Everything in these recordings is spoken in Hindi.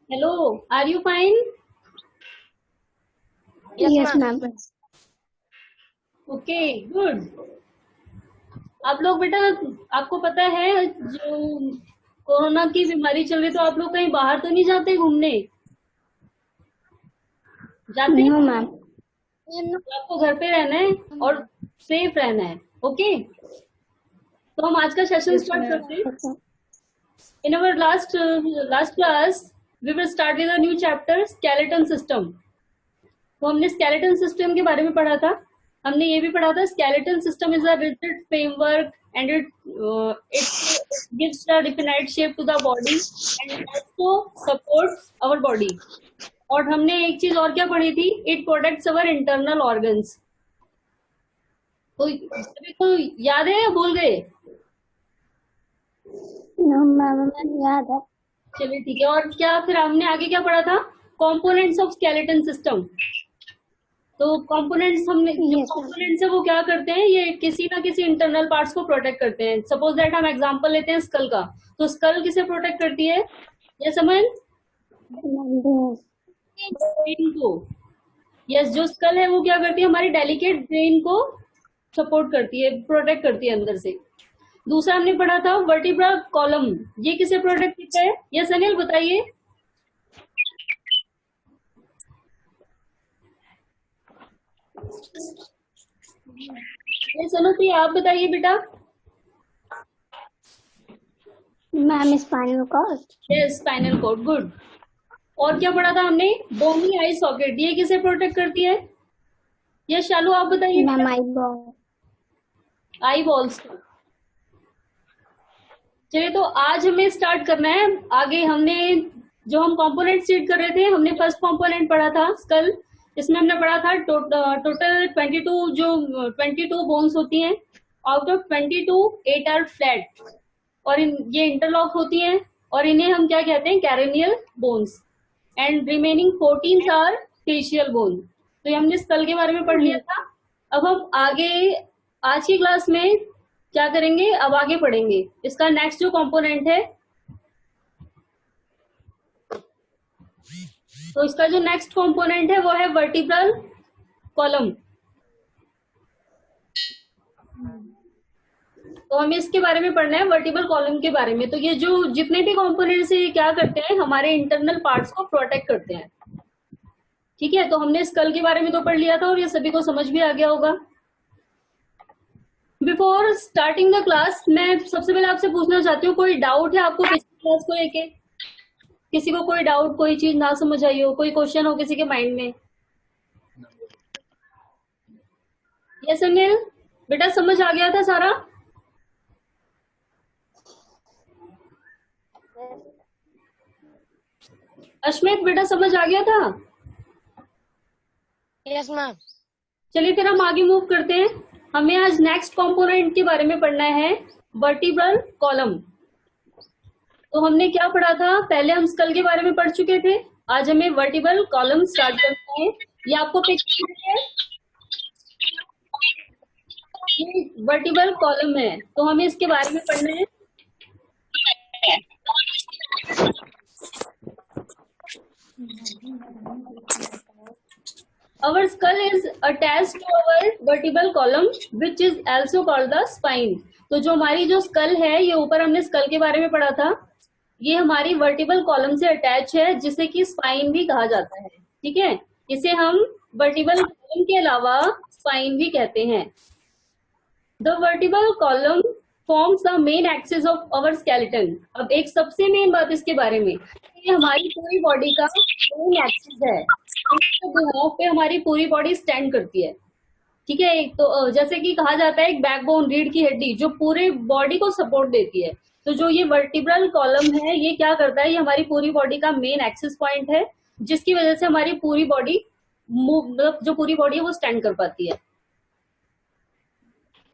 Hello, are you fine? Yes, ma'am. Okay, good. आप लोग बेटा, आपको पता है जो कोरोना की बीमारी चल रही, तो आप लोग कहीं बाहर तो नहीं जाते घूमने? जाते हैं? No, ma'am. तो आपको घर पे रहना है और सेफ रहना है। ओके, तो हम आज का सेशन स्टार्ट करते हैं। Okay. In our last class, we will start with a new chapter, skeleton system. तो हमने skeleton system के बारे में पढ़ा था। हमने ये भी पढ़ा था, skeleton system is a rigid framework and it gives a definite shape to the body and also supports our body. और हमने एक चीज और क्या पढ़ी थी, it protects our internal organs. तो सभी को याद है या भूल गए? No, ma'am. याद है। चलिए ठीक है। और क्या फिर हमने आगे क्या पढ़ा था, कंपोनेंट्स ऑफ स्केलेटन सिस्टम। तो कंपोनेंट्स हमने जो कंपोनेंट्स है वो क्या करते हैं, ये किसी ना किसी इंटरनल पार्ट्स को प्रोटेक्ट करते हैं। सपोज दैट हम एग्जांपल लेते हैं स्कल का, तो स्कल किसे प्रोटेक्ट करती है? ये समझ, ब्रेन को। यस, जो स्कल है वो क्या करती है, हमारी डेलिकेट ब्रेन को सपोर्ट करती है, प्रोटेक्ट करती है अंदर से। दूसरा हमने पढ़ा था वर्टिब्रल कॉलम, ये किसे प्रोटेक्ट करता है? यस अनिल बताइए। यस अनुप्रिया आप बताइए बेटा। Ma'am spinal cord. Yes spinal cord, good. और क्या पढ़ा था हमने, बोनी आई सॉकेट, ये किसे प्रोटेक्ट करती है? यस शालू आप बताइए। Ma'am eye ball. आई बॉल्स। चलिए तो आज हमें स्टार्ट करना है। आगे हमने जो हम कंपोनेंट रीड कर रहे थे, हमने फर्स्ट कंपोनेंट पढ़ा था स्कल। इसमें हमने पढ़ा था टोटल 22 बोन्स होती हैं। आउट ऑफ 22 8 आर फ्लैट और ये इंटरलॉक होती हैं और इन्हें हम क्या कहते हैं, cranial bones. And remaining 14 are facial bone. तो ये हमने स्कल के बारे में पढ़ लिया था। अब हम आगे आज की क्लास में क्या करेंगे, अब आगे पढ़ेंगे इसका नेक्स्ट जो कंपोनेंट है। तो इसका जो नेक्स्ट कंपोनेंट है वो है वर्टिब्रल कॉलम। तो हमें इसके बारे में पढ़ना है, वर्टिब्रल कॉलम के बारे में। तो ये जो जितने भी कंपोनेंट्स है ये क्या करते हैं, हमारे इंटरनल पार्ट्स को प्रोटेक्ट करते हैं। ठीक है, तो हमने स्कल के बारे में तो पढ़ लिया था और ये सभी को समझ भी आ गया होगा। बिफोर स्टार्टिंग द क्लास, मैं सबसे पहले आपसे पूछना चाहती हूँ, कोई डाउट है आपको पिछली क्लास को लेके? किसी को कोई डाउट, कोई चीज ना समझ आई हो, कोई क्वेश्चन हो किसी के माइंड में? यस अनिल बेटा, समझ आ गया था सारा? अश्मित बेटा समझ आ गया था? Yes ma'am. चलिए फिर हम आगे मूव करते हैं। हमें आज नेक्स्ट कंपोनेंट के बारे में पढ़ना है, वर्टिब्रल कॉलम। तो हमने क्या पढ़ा था, पहले हम स्कल के बारे में पढ़ चुके थे। आज हमें वर्टिब्रल कॉलम स्टार्ट करना है। ये आपको पिक्चर है, ये वर्टिब्रल कॉलम है, तो हमें इसके बारे में पढ़ना है। Our skull is attached to our vertebral column, which is also called the spine. तो जो हमारी जो स्कल है, ये ऊपर हमने स्कल के बारे में पढ़ा था, ये हमारी वर्टिब्रल कॉलम से अटैच है, जिसे कि स्पाइन भी कहा जाता है। ठीक है, इसे हम वर्टिब्रल कॉलम के अलावा स्पाइन भी कहते हैं। The vertebral column forms the main axis of our skeleton. अब एक सबसे मेन बात इसके बारे में, ये हमारी पूरी बॉडी का मेन एक्सिस है, पे हमारी पूरी बॉडी स्टैंड करती है। ठीक है, एक तो जैसे कि कहा जाता है एक बैकबोन, रीढ़ की हड्डी, जो पूरे बॉडी को सपोर्ट देती है। तो जो ये वर्टिब्रल कॉलम है, ये क्या करता है, ये हमारी पूरी बॉडी का मेन एक्सिस पॉइंट है, जिसकी वजह से हमारी पूरी बॉडी मतलब जो पूरी बॉडी है वो स्टैंड कर पाती है।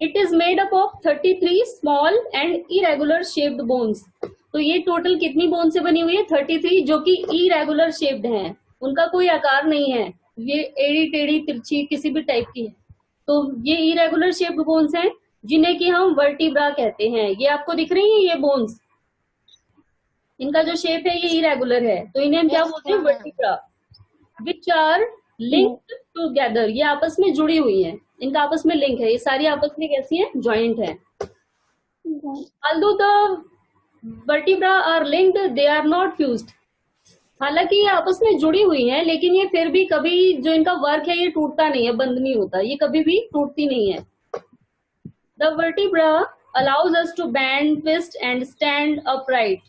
It is made up of 33 small and irregular shaped bones. तो ये टोटल कितनी बोन से बनी हुई है? 33, जो कि इरेगुलर शेप्ड हैं, उनका कोई आकार नहीं है, ये एड़ी टेढ़ी तिरछी किसी भी टाइप की है। तो ये इरेगुलर शेप्ड बोन्स हैं, जिन्हें कि हम वर्टिब्रा कहते हैं। ये आपको दिख रही है ये बोन्स, इनका जो शेप है ये इरेगुलर है, तो इन्हें हम क्या बोलते हैं, vertebra, which are linked together, ये आपस में जुड़ी हुई हैं, इनका आपस में लिंक है, ये सारी आपस में कैसी हैं, ज्वाइंट है। Although the vertebra are linked, they are not fused. हालांकि ये आपस में जुड़ी हुई हैं, लेकिन ये फिर भी कभी जो इनका वर्क है ये टूटता नहीं है, बंद नहीं होता, ये कभी भी टूटती नहीं है। The vertebra allows us to bend, twist and stand upright.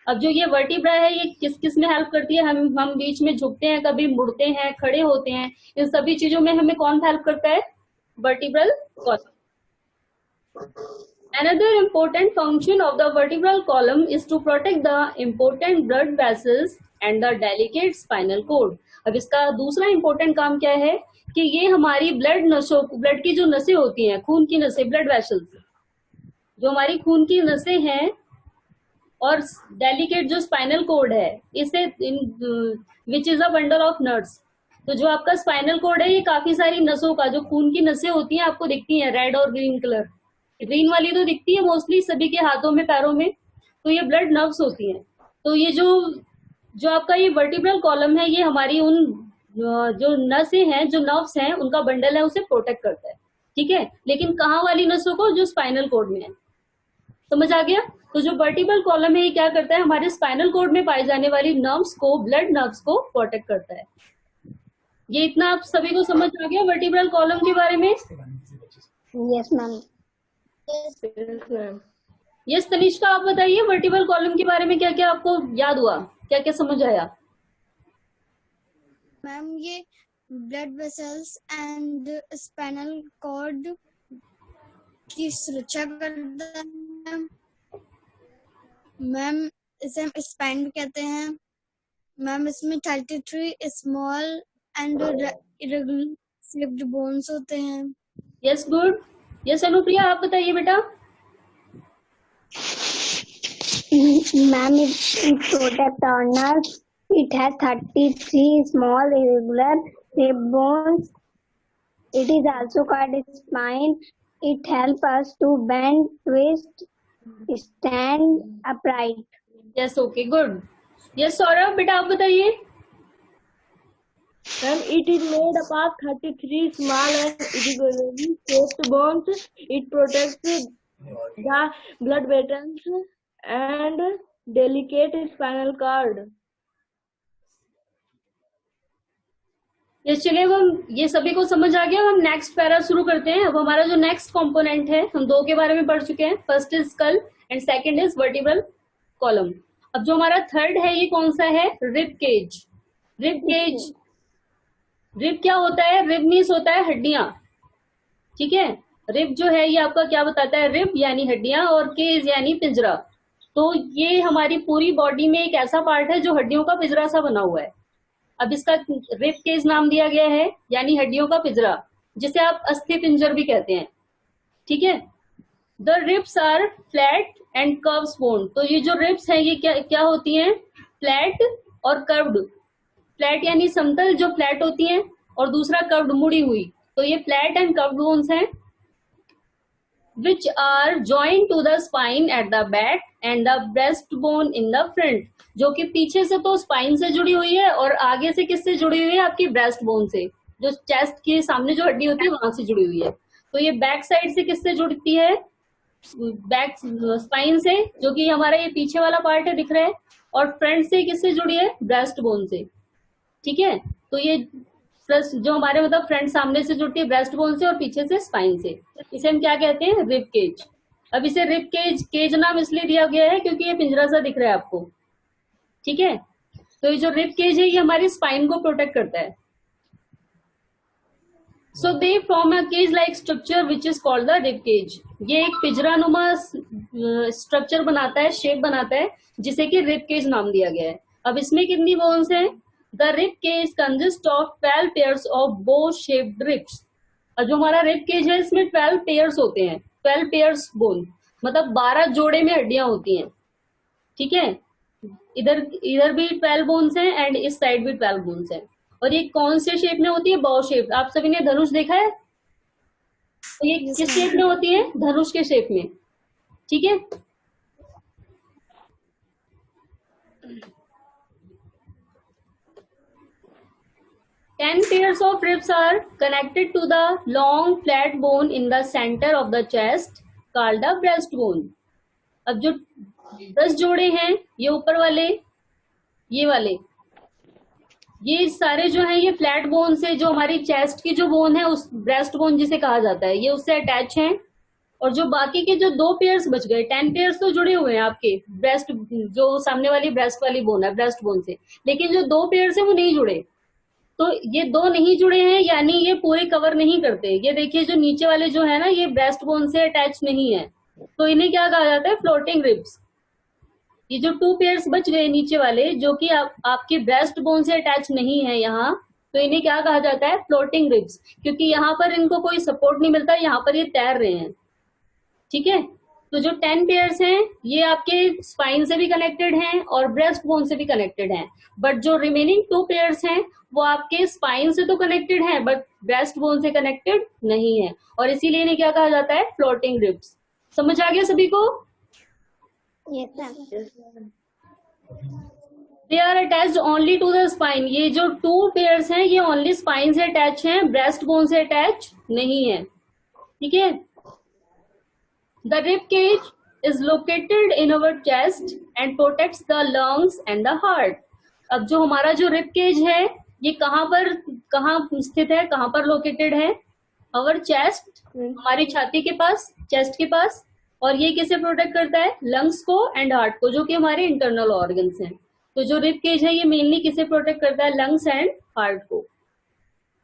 अब जो ये वर्टिब्रा है ये किस किस में हेल्प करती है, हम बीच में झुकते हैं, कभी मुड़ते हैं, खड़े होते हैं, इन सभी चीजों में हमें कौन हेल्प करता है, vertebral column. Another important function of the vertebral column is to protect the important blood vessels and the delicate spinal cord. अब इसका दूसरा important काम क्या है कि ये हमारी ब्लड की जो नसें होती हैं, खून की नसें, ब्लड वेसल्स, जो हमारी खून की नसें हैं, और डेलिकेट जो स्पाइनल कोड है, इसे which is a bundle of nerves. तो जो आपका स्पाइनल कोड है ये काफी सारी नसों का, जो खून की नसें होती हैं आपको दिखती हैं रेड और ग्रीन कलर, ग्रीन वाली तो दिखती है मोस्टली सभी के हाथों में, पैरों में, तो ये ब्लड नर्व्स होती हैं। तो ये जो आपका ये वर्टिब्रल कॉलम है ये हमारी उन जो नसें हैं, जो नर्व्स हैं, उनका बंडल है, उसे प्रोटेक्ट करता है, ठीक है। लेकिन कहाँ वाली नसों को, जो स्पाइनल कोड में है, समझ आ गया। तो जो वर्टिब्रल कॉलम है ये क्या करता है, हमारे स्पाइनल कोड में पाई जाने वाली नर्व्स को, ब्लड नर्व्स को प्रोटेक्ट करता है। ये इतना आप सभी को समझ आ गया वर्टिब्रल कॉलम के बारे में? Yes ma'am. यस तनिष्का, आप बताइए वर्टिब्रल कॉलम के बारे में क्या क्या आपको याद हुआ, क्या क्या समझ आया? मैम ये blood vessels and spinal cord की सुरक्षा करता है। मैम इसे हम स्पाइन भी कहते हैं। मैम इसमें 33 small and irregular shaped bones होते हैं। Yes good. यस अनुप्रिया, आप बताइए बेटा। Ma'am it protect our nerves. It has 33 small irregular shaped bones. It is also called a spine. It helps us to bend, twist, stand upright. Yes okay good. Yes Saurabh बेटा, आप बताइए। Ma'am, it is made up of 33 small and irregularly shaped bones. It protects the blood vessels and delicate spinal cord. Yes चलिए, अब हम ये सभी को समझ आ गया, हम नेक्स्ट पैरा शुरू करते हैं। अब हमारा जो नेक्स्ट कंपोनेंट है, हम दो के बारे में पढ़ चुके हैं, first is skull and second is vertebral column. अब जो हमारा थर्ड है ये कौन सा है, rib cage. Rib cage, rib क्या होता है, रिब मीन्स होता है हड्डियां, ठीक है। रिब जो है ये आपका क्या बताता है, रिब यानी हड्डियां, और केज यानी पिंजरा। तो ये हमारी पूरी बॉडी में एक ऐसा पार्ट है जो हड्डियों का पिंजरा सा बना हुआ है। अब इसका रिब केज नाम दिया गया है, यानी हड्डियों का पिंजरा, जिसे आप अस्थि पिंजर भी कहते हैं, ठीक है। The ribs are flat and curves bone. तो ये जो रिब्स हैं ये क्या होती हैं, फ्लैट और कर्व्ड। फ्लैट यानी समतल, जो फ्लैट होती हैं, और दूसरा कर्व्ड, मुड़ी हुई। तो ये फ्लैट एंड कर्व्ड बोन्स हैं, which are joint to the spine at the back and the breast bone in the front. जो कि पीछे से तो स्पाइन से जुड़ी हुई है, और आगे से किससे जुड़ी हुई है, आपकी ब्रेस्ट बोन से, जो चेस्ट के सामने जो हड्डी होती है वहां से जुड़ी हुई है। तो ये बैक साइड से किससे जुड़ती है, बैक स्पाइन से, जो कि हमारा ये पीछे वाला पार्ट है, दिख रहा है। और फ्रंट से किससे जुड़ी है, ब्रेस्ट बोन से, ठीक है। तो ये जो हमारे मतलब फ्रंट सामने से जुड़ती है ब्रेस्ट बोन से, और पीछे से स्पाइन से, इसे हम क्या कहते हैं, रिब केज। अब इसे रिब केज नाम इसलिए दिया गया है क्योंकि ये पिंजरा सा दिख रहा है आपको, ठीक है। तो ये जो रिब केज है ये हमारी स्पाइन को प्रोटेक्ट करता है। So they form a cage like structure which is called the rib cage. ये एक पिंजरानुमा स्ट्रक्चर बनाता है, शेप बनाता है, जिसे कि रिब केज नाम दिया गया है। अब इसमें कितनी बोन्स हैं, the rib cage consist of 12 pairs of bow shaped ribs. और जो हमारा रिब केज है इसमें 12 पेयर्स होते हैं, 12 पेयर्स बोन, मतलब 12 जोड़े में हड्डियां होती हैं, ठीक है। इधर भी 12 बोन्स हैं एंड इस साइड भी 12 बोन्स हैं। और ये कौन से शेप में होती है, बॉ शेप। आप सभी ने धनुष देखा है, तो ये किस शेप में होती है, धनुष के शेप में, ठीक है। 10 pairs of ribs are connected to the long flat bone in the center of the chest called the breastbone. अब जो 10 जोड़े हैं, ये ऊपर वाले, ये वाले, ये सारे जो हैं ये फ्लैट बोन से, जो हमारी चेस्ट की जो बोन है उस ब्रेस्ट बोन जिसे कहा जाता है, ये उससे अटैच हैं। और जो बाकी के जो 2 पेयर्स बच गए, 10 पेयर्स तो जुड़े हुए हैं आपके ब्रेस्ट, जो सामने वाली ब्रेस्ट वाली बोन है ब्रेस्ट बोन से, लेकिन जो 2 पेयर्स है वो नहीं जुड़े। तो ये 2 नहीं जुड़े हैं, यानी ये पूरे कवर नहीं करते। ये देखिए जो नीचे वाले जो है ना, ये ब्रेस्ट बोन से अटैच नहीं है, तो इन्हें क्या कहा जाता है? Floating ribs. ये जो 2 पेयर्स बच गए नीचे वाले, जो कि आपकी ब्रेस्ट बोन से अटैच नहीं है यहाँ, तो इन्हें क्या कहा जाता है? फ्लोटिंग रिब्स, क्योंकि यहाँ पर इनको कोई सपोर्ट नहीं मिलता, यहाँ पर ये तैर रहे हैं। ठीक है, तो जो 10 पेयर्स हैं ये आपके स्पाइन से भी कनेक्टेड हैं और ब्रेस्ट बोन से भी कनेक्टेड हैं, बट जो रिमेनिंग 2 पेयर्स हैं वो आपके स्पाइन से तो कनेक्टेड हैं बट ब्रेस्ट बोन से कनेक्टेड नहीं है, और इसीलिए इन्हें क्या कहा जाता है? Floating ribs. समझ आ गया सभी को? Yes, ma'am. They are attached only to the spine. ये जो 2 पेयर्स हैं ये ओनली स्पाइन से अटैच हैं, ब्रेस्ट बोन से अटैच नहीं है। ठीक है, the rib cage is located in our chest and protects the lungs and the heart. अब जो हमारा जो रिब केज है ये कहाँ स्थित है, कहाँ पर लोकेटेड है? अवर चेस्ट, हमारी छाती के पास, चेस्ट के पास। और ये किसे प्रोटेक्ट करता है? लंग्स को एंड हार्ट को, जो कि हमारे इंटरनल ऑर्गन्स हैं। तो जो रिब केज है ये मेनली किसे प्रोटेक्ट करता है? लंग्स एंड हार्ट को।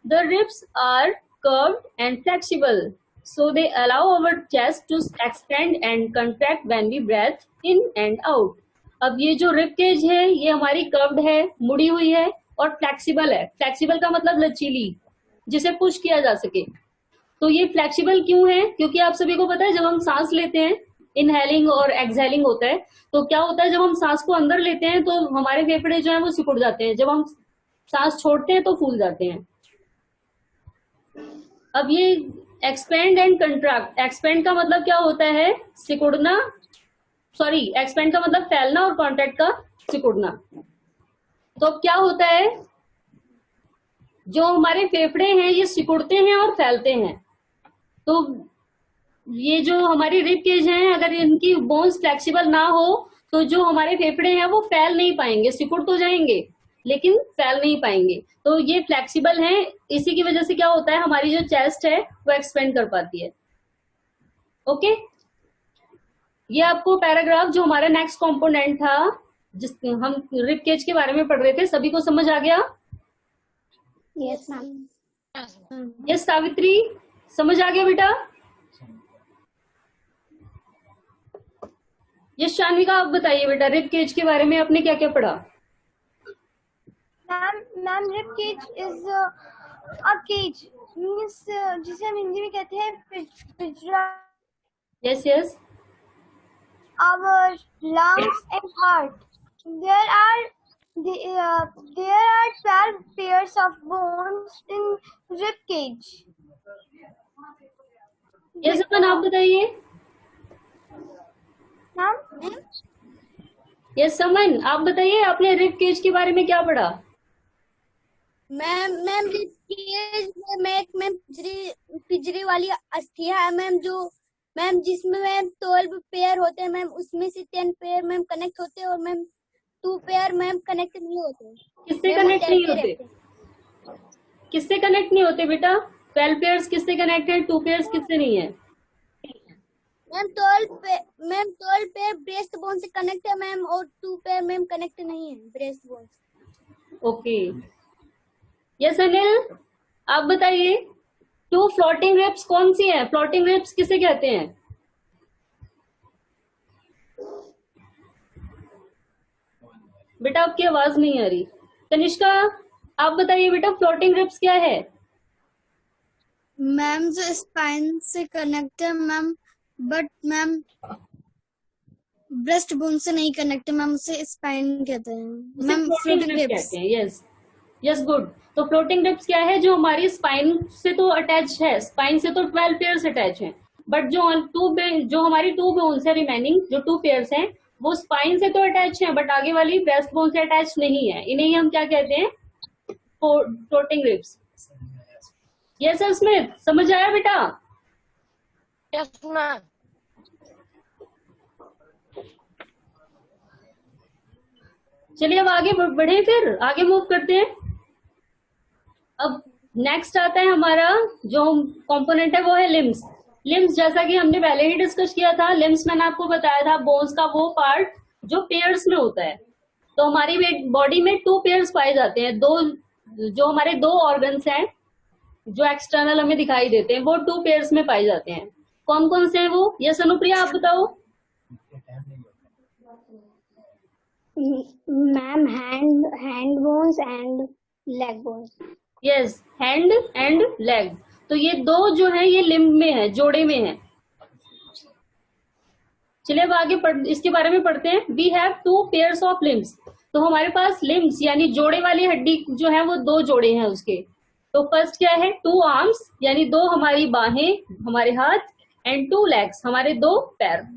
The ribs are curved and flexible, so they allow our chest to expand and contract when we breathe in and out. अब ये जो रिब केज है ये हमारी कर्व्ड है, मुड़ी हुई है और फ्लेक्सिबल है। फ्लेक्सिबल का मतलब लचीली, जिसे पुश किया जा सके। तो ये फ्लेक्सिबल क्यों है? क्योंकि आप सभी को पता है जब हम सांस लेते हैं, इनहेलिंग और एक्सहेलिंग होता है, तो क्या होता है जब हम सांस को अंदर लेते हैं तो हमारे फेफड़े जो है वो सिकुड़ जाते हैं, जब हम सांस छोड़ते हैं तो फूल जाते हैं। अब ये एक्सपेंड एंड कंट्रैक्ट, एक्सपेंड का मतलब क्या होता है? सिकुड़ना, सॉरी, एक्सपेंड का मतलब फैलना और कॉन्ट्रैक्ट का सिकुड़ना। तो अब क्या होता है, जो हमारे फेफड़े हैं ये सिकुड़ते हैं और फैलते हैं। तो ये जो हमारी रिब केज है, अगर इनकी बोन्स फ्लेक्सिबल ना हो तो जो हमारे फेफड़े हैं वो फैल नहीं पाएंगे, सिकुड़ तो जाएंगे लेकिन फैल नहीं पाएंगे। तो ये फ्लेक्सिबल हैं, इसी की वजह से क्या होता है, हमारी जो चेस्ट है वो एक्सपेंड कर पाती है। ओके, ये आपको पैराग्राफ जो हमारा नेक्स्ट कंपोनेंट था, जिस हम रिब केज के बारे में पढ़ रहे थे, सभी को समझ आ गया? Yes, ma'am. यस सावित्री, समझ आ गया बेटा? यस शान्विका, आप बताइए बेटा, रिब केज के बारे में आपने क्या क्या पढ़ा? Ma'am rib cage is a cage, means जिसे हम हिंदी में कहते हैं पिंजरा। Yes yes, Our lungs and heart. There are 12 pairs of bones in rib cage. Yes अपन आप बताइए। मैम यस समन, आप बताइए, आपने रिब केज के बारे में क्या पढ़ा? मैम रिब केज में पिंजरे वाली अस्थियां है मैम, जो मैम जिसमें मैम 12 पेयर होते हैं मैम, उसमें से 10 पेयर मैम कनेक्ट होते हैं और मैम 2 पेयर मैम कनेक्ट नहीं होते। किससे कनेक्ट नहीं होते? किससे कनेक्ट नहीं होते बेटा? 12 पेयर्स किससे कनेक्ट है, 2 पेयर्स किससे नहीं है? मैम 12 पेयर ब्रेस्ट बोन से कनेक्ट है मैम, और 2 पेयर मैम कनेक्ट नहीं है ब्रेस्ट बोन से। ओके, यस अनिल, आप बताइए, 2 फ्लोटिंग रिब्स कौन सी है? फ्लोटिंग रिब्स किसे कहते हैं? बेटा आपकी आवाज नहीं आ रही। तनिष्का, आप बताइए बेटा, फ्लोटिंग रिब्स क्या है? मैम जो स्पाइन से कनेक्ट है ma'am, but ma'am breast bone से नहीं कनेक्ट है मैम, उसे स्पाइन कहते हैं मैम। फ्लोटिंग रिब्स कहते हैं। Yes yes, good. तो फ्लोटिंग रिब्स क्या है? जो हमारी स्पाइन से तो अटैच है, स्पाइन से तो 12 पेयर्स अटैच हैं, बट जो हमारी 2 बोन्स है रिमेनिंग, जो 2 पेयर्स हैं, वो स्पाइन से तो अटैच है बट आगे वाली ब्रेस्ट बोन से अटैच नहीं है, इन्हें ही हम क्या कहते हैं, floating ribs. Yes sir Smith, समझ आया बेटा? Yes ma'am. चलिए अब आगे बढ़े, फिर आगे मूव करते हैं। अब नेक्स्ट आता है हमारा जो कंपोनेंट है वो है लिम्स। लिम्स जैसा कि हमने पहले ही डिस्कस किया था, लिम्स मैंने आपको बताया था बोन्स का वो पार्ट जो पेयर्स में होता है। तो हमारी बॉडी में 2 पेयर्स पाए जाते हैं, जो हमारे 2 ऑर्गन्स हैं जो एक्सटर्नल हमें दिखाई देते हैं वो 2 पेयर्स में पाए जाते हैं। कौन कौन से हैं वो? यस अनुप्रिया आप बताओ। Ma'am hand bones and leg bones. Yes, hand and leg. तो ये 2 जो है ये लिम्ब में है, जोड़े में है। चलिए अब आगे इसके बारे में पढ़ते हैं। We have 2 pairs of limbs. तो हमारे पास लिम्स यानी जोड़े वाली हड्डी जो है वो 2 जोड़े हैं उसके। तो फर्स्ट क्या है, 2 आर्म्स यानी 2 हमारी बाहें, हमारे हाथ, एंड 2 लेग्स हमारे 2 पैर।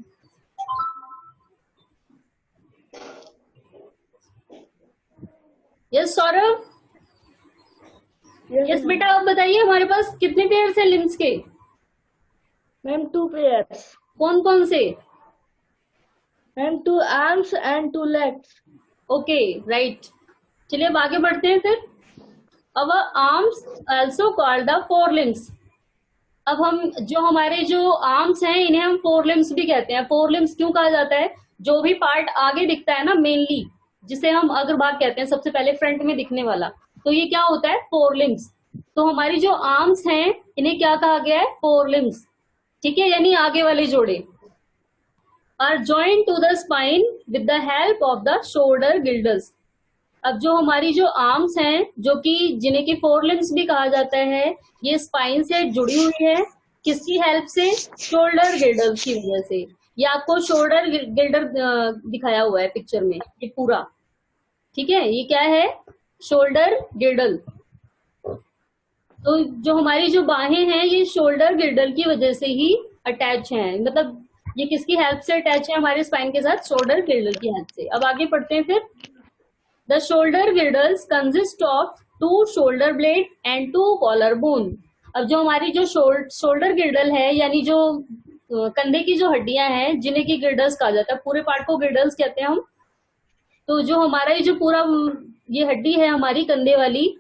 यस सौरभ। यस बेटा, आप बताइए हमारे पास कितने पेयर्स हैं लिम्स के? Ma'am 2 pairs. कौन कौन से? Ma'am 2 arms and 2 legs. Okay right. चलिए अब आगे बढ़ते हैं फिर। Our arms also called the 4 limbs. अब हम जो हमारे जो आर्म्स हैं इन्हें हम 4 लिम्स भी कहते हैं। 4 लिम्स क्यों कहा जाता है? जो भी पार्ट आगे दिखता है ना मेनली, जिसे हम अग्रभाग कहते हैं, सबसे पहले फ्रंट में दिखने वाला, तो ये क्या होता है, 4 लिम्स। तो हमारी जो आर्म्स हैं इन्हें क्या कहा गया है, 4 लिम्स। ठीक है, यानी आगे वाले जोड़े। Are joint to the spine with the help of the shoulder girdles. अब जो हमारी जो आर्म्स हैं जो कि जिन्हें की 4 लिम्स भी कहा जाता है, ये स्पाइन से जुड़ी हुई है। किसकी हेल्प से? शोल्डर गिल्डर्स की वजह से। ये आपको शोल्डर गिल्डर दिखाया हुआ है पिक्चर में, ये पूरा। ठीक है, ये क्या है, शोल्डर गिल्डल। तो जो हमारी जो बाहें हैं ये शोल्डर गिल्डल की वजह से ही अटैच हैं, मतलब ये किसकी हेल्प से अटैच है हमारे स्पाइन के साथ? शोल्डर गिल्डल की हेल्प से। अब आगे पढ़ते हैं फिर। The shoulder girdles consist of 2 shoulder blade and 2 collar bone. अब जो हमारी जो शोल्डर गिल्डल है यानी जो कंधे की जो हड्डियां हैं जिन्हें की गिल्डल्स कहा जाता है, पूरे पार्ट को गिल्डल्स कहते हैं हम। तो जो हमारा ये जो पूरा ये हड्डी है हमारी कंधे वाली,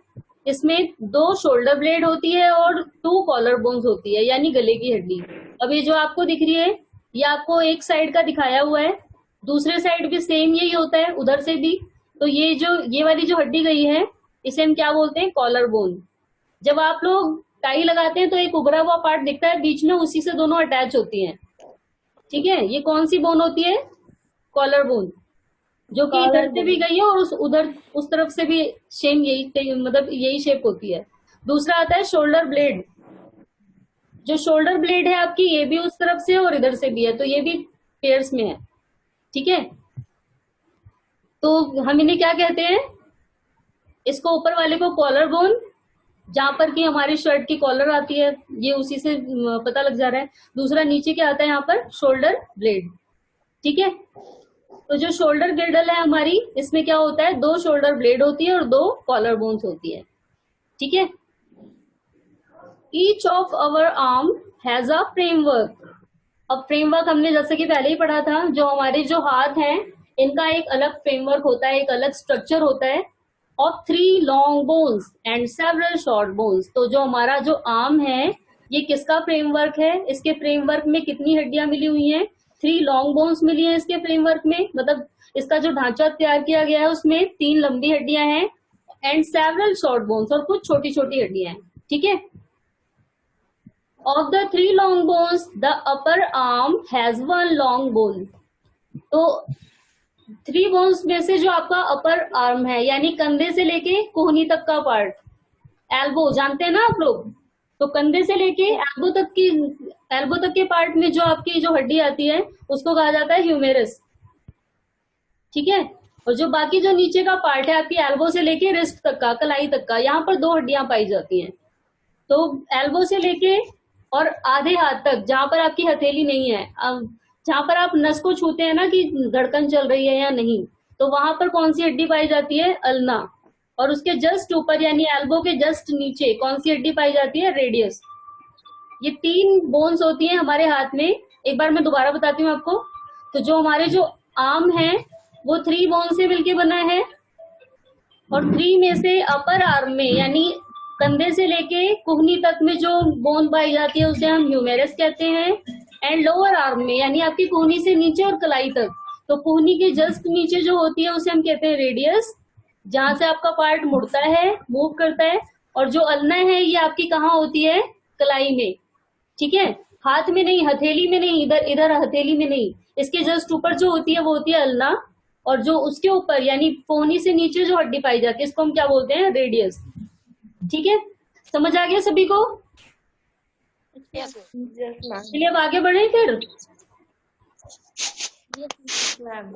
इसमें 2 शोल्डर ब्लेड होती है और 2 कॉलर बोन्स होती है यानी गले की हड्डी। अब ये जो आपको दिख रही है ये आपको एक साइड का दिखाया हुआ है, दूसरे साइड भी सेम यही होता है, उधर से भी। तो ये वाली जो हड्डी गई है इसे हम क्या बोलते हैं, कॉलर बोन। जब आप लोग टाई लगाते हैं तो एक उभरा हुआ पार्ट दिखता है बीच में, उसी से दोनों अटैच होती हैं। ठीक है, ये कौन सी बोन होती है? कॉलर बोन, जो कि इधर से भी गई है और उस तरफ से भी सेम यही, मतलब यही शेप होती है। दूसरा आता है शोल्डर ब्लेड। जो शोल्डर ब्लेड है आपकी, ये भी उस तरफ से और इधर से भी है, तो ये भी पेयर्स में है। ठीक है, तो हम इन्हें क्या कहते हैं, इसको ऊपर वाले को कॉलर बोन, जहां पर कि हमारी शर्ट की कॉलर आती है, ये उसी से पता लग जा रहा है। दूसरा नीचे क्या आता है यहाँ पर, शोल्डर ब्लेड। ठीक है, तो जो शोल्डर गिल्डल है हमारी, इसमें क्या होता है, 2 शोल्डर ब्लेड होती है और 2 कॉलर बोन्स होती है। ठीक है, each of our arm has a framework. अब फ्रेमवर्क हमने जैसे कि पहले ही पढ़ा था, जो हमारे जो हाथ हैं इनका एक अलग फ्रेमवर्क होता है, एक अलग स्ट्रक्चर होता है, of 3 long bones and several short bones. तो जो हमारा जो आर्म है ये किसका फ्रेमवर्क है? इसके फ्रेमवर्क में कितनी हड्डियां मिली हुई हैं? 3 लॉन्ग बोन्स मिली हैं इसके फ्रेमवर्क में, मतलब इसका जो ढांचा तैयार किया गया है उसमें 3 लंबी हड्डियां हैं एंड सेवरल शॉर्ट बोन्स, और कुछ छोटी छोटी हड्डियां हैं। ठीक है, of the 3 long bones the upper arm has 1 long bone. तो 3 बोन्स में से जो आपका अपर आर्म है यानी कंधे से लेके कोहनी तक का पार्ट, एल्बो जानते हैं ना आप लोग, तो कंधे से लेके एल्बो तक के पार्ट में जो आपकी जो हड्डी आती है उसको कहा जाता है ह्यूमेरस। ठीक है, और जो बाकी जो नीचे का पार्ट है आपकी एल्बो से लेके रिस्ट तक का, कलाई तक का, यहाँ पर 2 हड्डियां पाई जाती हैं। तो एल्बो से लेके और आधे हाथ तक, जहां पर आपकी हथेली नहीं है, जहां पर आप नस को छूते हैं ना कि धड़कन चल रही है या नहीं, तो वहां पर कौन सी हड्डी पाई जाती है? अल्ना। और उसके जस्ट ऊपर यानी एल्बो के जस्ट नीचे कौन सी हड्डी पाई जाती है? रेडियस। ये 3 बोन्स होती हैं हमारे हाथ में। एक बार मैं दोबारा बताती हूँ आपको। तो जो हमारे जो आर्म है वो 3 बोन से मिलके बना है, और 3 में से अपर आर्म में यानी कंधे से लेके कुहनी तक में जो बोन पाई जाती है उसे हम ह्यूमेरस कहते हैं। एंड लोअर आर्म में यानी आपकी कुहनी से नीचे और कलाई तक, तो कुहनी के जस्ट नीचे जो होती है उसे हम कहते हैं रेडियस, जहां से आपका पार्ट मुड़ता है, मूव करता है। और जो अल्ना है ये आपकी कहाँ होती है? कलाई में। ठीक है, हाथ में नहीं, हथेली में नहीं, इधर हथेली में नहीं, इसके जस्ट ऊपर जो होती है वो होती है अल्ना। और जो उसके ऊपर यानी कोहनी से नीचे जो हड्डी पाई जाती है इसको हम क्या बोलते हैं? रेडियस। ठीक है, समझ आ गया सभी को? Yes, ma'am. चलिए अब आगे बढ़े फिर। Yes, ma'am.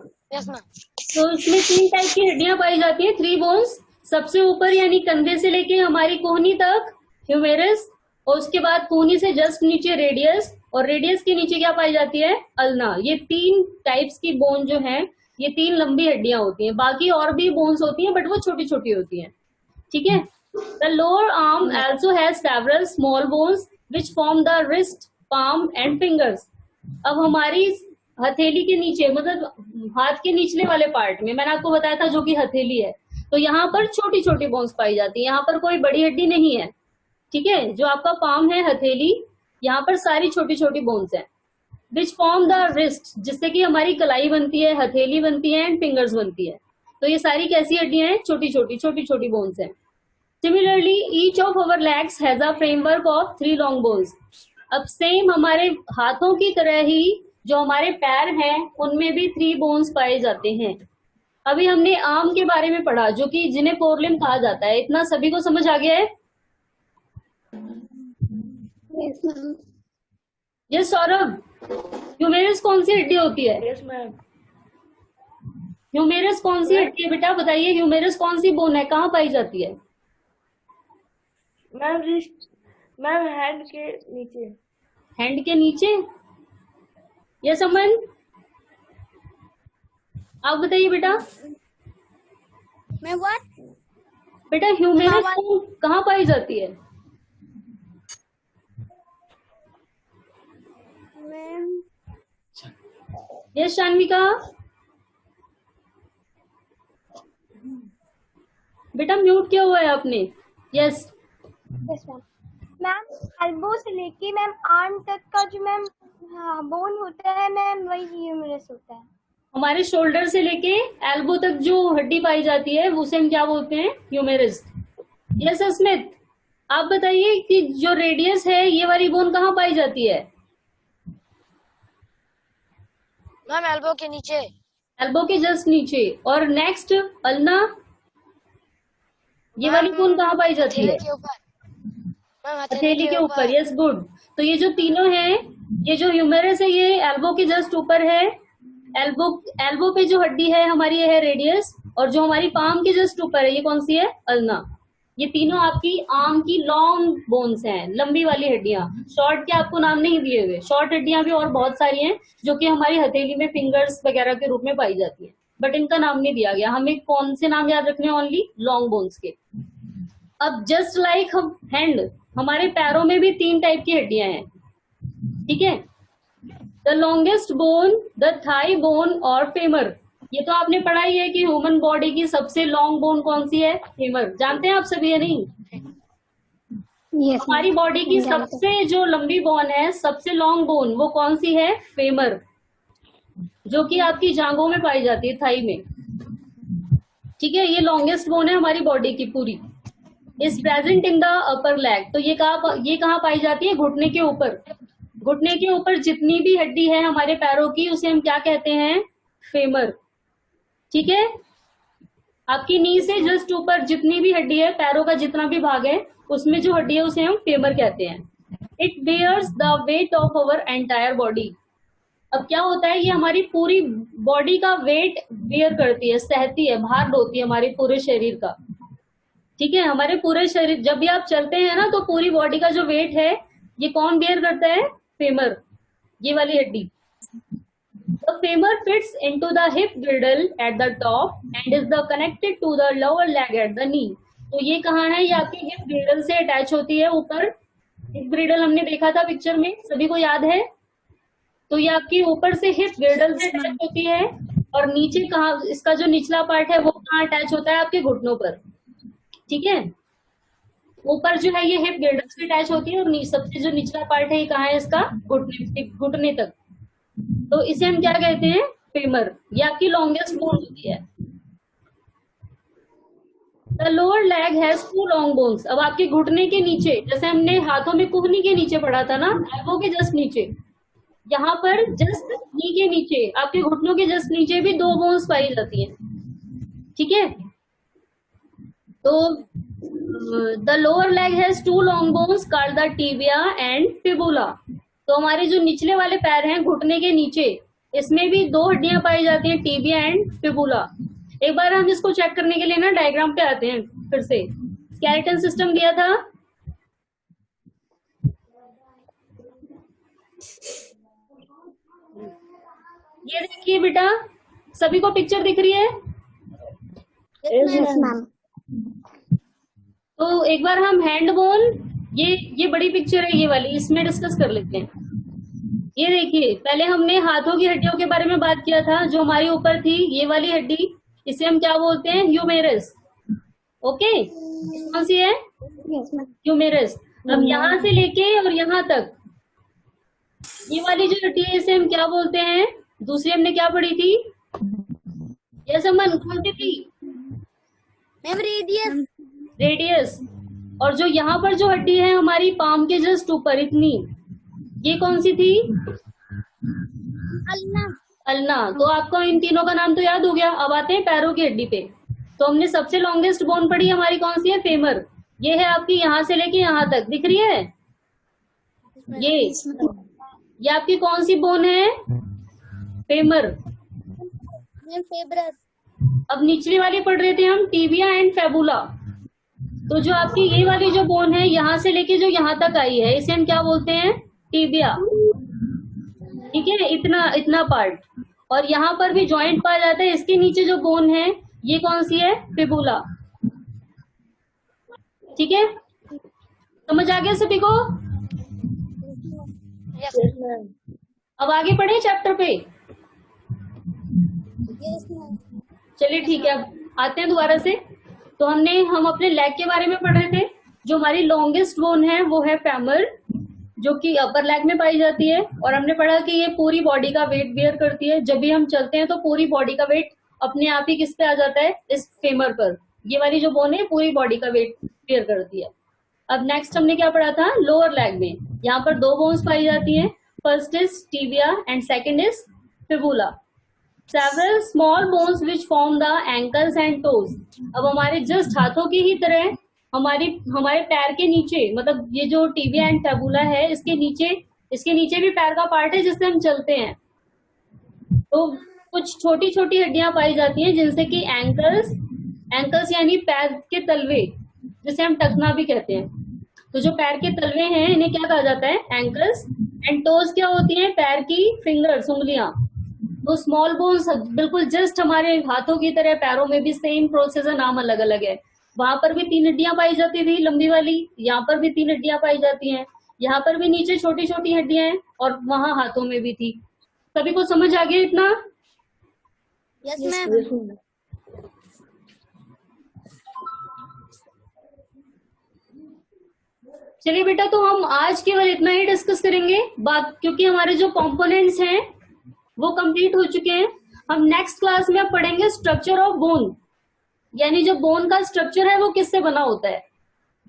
तो इसमें 3 टाइप की हड्डियां पाई जाती है, 3 बोन्स। सबसे ऊपर यानी कंधे से लेके हमारी कोहनी तक ह्यूमेरस, और उसके बाद कोहनी से जस्ट नीचे रेडियस, और रेडियस के नीचे क्या पाई जाती है? अल्ना। ये 3 टाइप्स की बोन जो है ये 3 लंबी हड्डियां होती हैं। बाकी और भी बोन्स होती हैं बट वो छोटी छोटी होती हैं। ठीक है। The lower arm also has several small bones which form the wrist, palm and fingers. अब हमारी हथेली के नीचे मतलब हाथ के निचले वाले पार्ट में मैंने आपको बताया था जो कि हथेली है, तो यहाँ पर छोटी छोटी बोन्स पाई जाती है, यहाँ पर कोई बड़ी हड्डी नहीं है। ठीक है, जो आपका पाम है हथेली, यहाँ पर सारी छोटी छोटी बोन्स हैं। विच फॉर्म द रिस्ट, जिससे कि हमारी कलाई बनती है, हथेली बनती है एंड फिंगर्स बनती है। तो ये सारी कैसी हड्डियां हैं? छोटी छोटी बोन्स हैं। Similarly each of our legs has a framework of 3 long bones. अब सेम हमारे हाथों की तरह ही जो हमारे पैर हैं उनमें भी 3 बोन्स पाए जाते हैं। अभी हमने आर्म के बारे में पढ़ा जो कि जिन्हें फोरलिम्ब कहा जाता है। इतना सभी को समझ आ गया है? यस सौरभ, ह्यूमेरस कौन सी हड्डी होती है? Yes ma'am. ह्यूमेरस कौन सी हड्डी है बेटा? बताइए, ह्यूमेरस कौन सी बोन है, कहाँ पाई जाती है? मैम रिस्ट, मैम हैंड के नीचे। हैंड के नीचे? यस अमन, आप बताइए बेटा। मैं व्हाट? बेटा ह्यूमेरस कहाँ पाई जाती है? मैम यस शान्विका, बेटा म्यूट किया हुआ है आपने। यस मैम एल्बो से लेके मैम आर्म तक का जो मैम बोन होता है मैम वही ह्यूमरस होता है। हमारे शोल्डर से लेके एल्बो तक जो हड्डी पाई जाती है उसे हम क्या बोलते हैं? ह्यूमेरस। यस स्मिथ, आप बताइए कि जो रेडियस है ये वाली बोन कहाँ पाई जाती है? मैम एल्बो के नीचे। एल्बो के जस्ट नीचे। और नेक्स्ट अल्ना, ये वाली बोन कहाँ पाई जाती है? हथेली के ऊपर। मैम हथेली के ऊपर। Yes good. तो ये जो तीनों हैं, ये जो ह्यूमेरस है ये एल्बो के जस्ट ऊपर है। एल्बो पे जो हड्डी है हमारी ये है रेडियस, और जो हमारी पाम के जस्ट ऊपर है ये कौन सी है? अल्ना। ये तीनों आपकी आर्म की लॉन्ग बोन्स हैं, लंबी वाली हड्डियां। शॉर्ट के आपको नाम नहीं दिए हुए, शॉर्ट हड्डियां भी और बहुत सारी हैं जो कि हमारी हथेली में फिंगर्स वगैरह के रूप में पाई जाती है, बट इनका नाम नहीं दिया गया। हमें कौन से नाम याद रखने? ओनली लॉन्ग बोन्स के। अब जस्ट लाइक हम हैंड, हमारे पैरों में भी 3 टाइप की हड्डियां हैं। ठीक है, the longest bone, the thigh bone और फेमर। ये तो आपने पढ़ा ही है कि ह्यूमन बॉडी की सबसे लॉन्ग बोन कौन सी है? फेमर। जानते हैं आप सभी? है नहीं? yes, हमारी बॉडी की सबसे जो लंबी बोन है, सबसे लॉन्ग बोन, वो कौन सी है? फेमर, जो कि आपकी जांघों में पाई जाती है, थाई में। ठीक है, ये लॉन्गेस्ट बोन है हमारी बॉडी की पूरी। Is present in the upper leg. तो ये कहाँ पाई जाती है? घुटने के ऊपर। घुटने के ऊपर जितनी भी हड्डी है हमारे पैरों की उसे हम क्या कहते हैं? फेमर। ठीक है, आपकी नी से जस्ट ऊपर जितनी भी हड्डी है, पैरों का जितना भी भाग है उसमें जो हड्डी है उसे हम फेमर कहते हैं। It bears the weight of our entire body. अब क्या होता है, ये हमारी पूरी बॉडी का वेट बेयर करती है, सहती है, भार ढोती है हमारे पूरे शरीर का। ठीक है, हमारे पूरे शरीर, जब भी आप चलते हैं ना तो पूरी बॉडी का जो वेट है ये कौन बेयर करता है? फेमर, ये वाली हड्डी। The femur fits into the hip girdle at the top and is the connected to the lower leg at the knee. तो ये कहाँ है? ये आपकी हिप गिर्डल से अटैच होती है ऊपर। हिप गिर्डल हमने देखा था पिक्चर में, सभी को याद है? तो ये आपकी ऊपर से हिप गिर्डल से अटैच होती है और नीचे कहाँ, इसका जो निचला पार्ट है वो कहाँ अटैच होता है? आपके घुटनों पर। ठीक है, ऊपर जो है ये हिप गिर्डल से अटैच होती है और सबसे जो निचला पार्ट है ये कहाँ है? इसका घुटने तक। तो इसे हम क्या कहते हैं? फेमर। ये आपकी लॉन्गेस्ट बोन होती है। The lower leg has 2 long bones. अब आपके घुटने के नीचे, जैसे हमने हाथों में कुहनी के नीचे पढ़ा था ना, एल्बो के जस्ट नीचे, यहाँ पर जस्ट नी के नीचे, आपके घुटनों के जस्ट नीचे भी 2 बोन्स पाई जाती हैं। ठीक है, तो the lower leg has 2 long bones called the tibia and fibula. तो हमारे जो निचले वाले पैर हैं घुटने के नीचे, इसमें भी 2 हड्डियां पाई जाती हैं, टिबिया एंड फिबुला। एक बार हम इसको चेक करने के लिए ना डायग्राम पे आते हैं फिर से। स्केलेटन सिस्टम दिया था, ये देखिए बेटा, सभी को पिक्चर दिख रही है? Yes, ma'am. तो एक बार हम हैंड बोन, ये बड़ी पिक्चर है ये वाली, इसमें डिस्कस कर लेते हैं। ये देखिए, पहले हमने हाथों की हड्डियों के बारे में बात किया था, जो हमारी ऊपर थी ये वाली हड्डी, इसे हम क्या बोलते हैं? ह्यूमेरस। ओके, कौन सी है? Yes, ma'am. ह्यूमेरस। अब यहाँ से लेके और यहाँ तक ये वाली जो हड्डी है इसे हम क्या बोलते हैं? दूसरी हमने क्या पढ़ी थी? यस अमन, कौन सी थी? Ma'am radius. रेडियस। और जो यहाँ पर जो हड्डी है हमारी पाम के जस्ट ऊपर इतनी, ये कौन सी थी? अल्ना। अल्ना। तो आपको इन तीनों का नाम तो याद हो गया। अब आते हैं पैरों की हड्डी पे। तो हमने सबसे लॉन्गेस्ट बोन पढ़ी हमारी कौन सी है? फेमर। ये है आपकी यहाँ से लेके यहाँ तक, दिख रही है? ये आपकी कौन सी बोन है? फेमर। मैम फेब्रस। अब निचली वाली पढ़ रहे थे हम, टिबिया एंड फेबुला। तो जो आपकी ये वाली जो बोन है यहाँ से लेके जो यहाँ तक आई है, इसे हम क्या बोलते हैं? टिबिया। ठीक है, इतना पार्ट। और यहाँ पर भी जॉइंट पाया जाता है, इसके नीचे जो बोन है ये कौन सी है? फिबुला। ठीक है, समझ आ गया सभी को? Yes. अब आगे पढ़े चैप्टर पे। Yes ma'am. चलिए ठीक है, अब आते हैं दोबारा से। तो हम अपने लेग के बारे में पढ़ रहे थे। जो हमारी लॉन्गेस्ट बोन है वो है फेमर, जो कि अपर लेग में पाई जाती है। और हमने पढ़ा कि ये पूरी बॉडी का वेट बेयर करती है। जब भी हम चलते हैं तो पूरी बॉडी का वेट अपने आप ही किस पे आ जाता है? इस फेमर पर। ये वाली जो बोन है पूरी बॉडी का वेट बेयर करती है। अब नेक्स्ट हमने क्या पढ़ा था? लोअर लेग में यहाँ पर 2 बोन्स पाई जाती हैं। First is tibia and second is fibula. Several small bones which form the ankles and toes. अब हमारे जस्ट हाथों की ही तरह हमारे पैर के नीचे, मतलब ये जो टिबिया एंड फेबुला है, इसके नीचे भी पैर का पार्ट है जिससे हम चलते हैं। तो कुछ छोटी छोटी हड्डियां पाई जाती हैं, जिनसे कि एंकल्स यानी पैर के तलवे, जिसे हम टखना भी कहते हैं। तो जो पैर के तलवे हैं इन्हें क्या कहा जाता है? एंकल्स। एंड टोज क्या होती हैं? पैर की फिंगर्स, उंगलियां। तो स्मॉल बोन्स बिल्कुल जस्ट हमारे हाथों की तरह पैरों में भी सेम प्रोसेस है, नाम अलग अलग है। वहां पर भी 3 हड्डियां पाई जाती थी लंबी वाली, यहाँ पर भी 3 हड्डियां पाई जाती हैं, यहाँ पर भी नीचे छोटी छोटी हड्डियां हैं और वहां हाथों में भी थी। सभी को समझ आ गया इतना? Yes ma'am. चलिए बेटा, तो हम आज केवल इतना ही डिस्कस करेंगे बात, क्योंकि हमारे जो कंपोनेंट्स हैं वो कंप्लीट हो चुके हैं। हम नेक्स्ट क्लास में पढ़ेंगे स्ट्रक्चर ऑफ बोन, यानी जो बोन का स्ट्रक्चर है वो किससे बना होता है।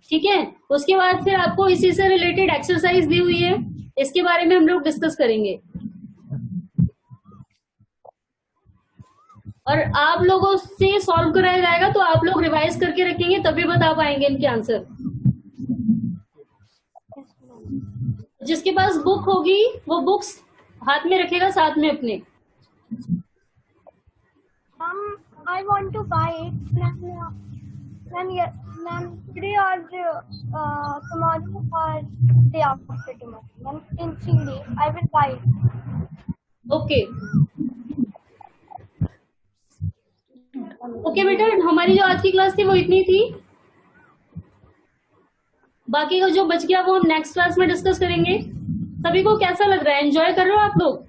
ठीक है, उसके बाद फिर आपको इसी से रिलेटेड एक्सरसाइज दी हुई है, इसके बारे में हम लोग डिस्कस करेंगे। और आप लोगों से सॉल्व कराया जाएगा, तो आप लोग रिवाइज करके रखेंगे तभी बता पाएंगे इनके आंसर। जिसके पास बुक होगी वो बुक्स हाथ में रखेगा साथ में अपने। I want to buy it. Ma'am, today or tomorrow or day after tomorrow. Ma'am, in 3 days I will buy it. Okay. Okay बेटा, हमारी जो आज की क्लास थी वो इतनी थी। बाकी का जो बच गया वो हम नेक्स्ट क्लास में डिस्कस करेंगे। सभी को कैसा लग रहा है? एंजॉय कर रहे हो आप लोग?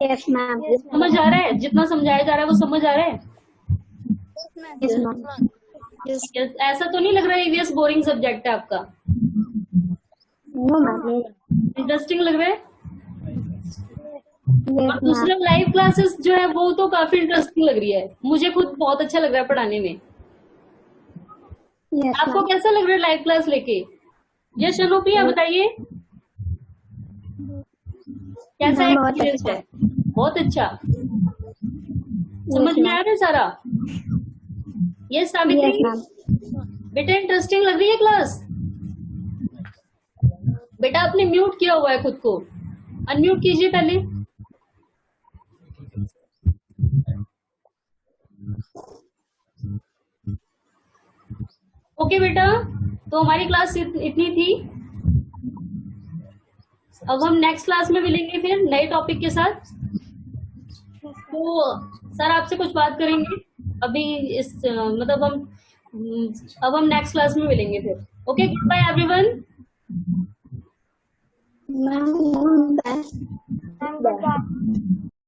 Yes ma'am. समझ आ रहा है? जितना समझाया जा रहा है वो समझ आ रहा है? Yes ma'am. Yes, ऐसा तो नहीं लग रहा है ईवीएस बोरिंग सब्जेक्ट है आपका? No ma'am. इंटरेस्टिंग लग रहा है? यस और दूसरा लाइव क्लासेस जो है वो तो काफी इंटरेस्टिंग लग रही है। मुझे खुद बहुत अच्छा लग रहा है पढ़ाने में। यस आपको कैसा लग रहा है लाइव क्लास लेके? यश अनुप्रिया बताइए, कैसा मैम, बहुत एक्सपीरियंस अच्छा। है? बहुत अच्छा। समझ में आ रहा है सारा? ये यस सावित्री मैम। बेटा, इंटरेस्टिंग लग रही है क्लास? बेटा आपने म्यूट किया हुआ है खुद को, अनम्यूट कीजिए पहले। ओके बेटा, तो हमारी क्लास इतनी थी। अब हम नेक्स्ट क्लास में मिलेंगे फिर नए टॉपिक के साथ। तो सर आपसे कुछ बात करेंगे अभी इस मतलब अब हम नेक्स्ट क्लास में मिलेंगे फिर। Okay, good bye everyone. Ma'am,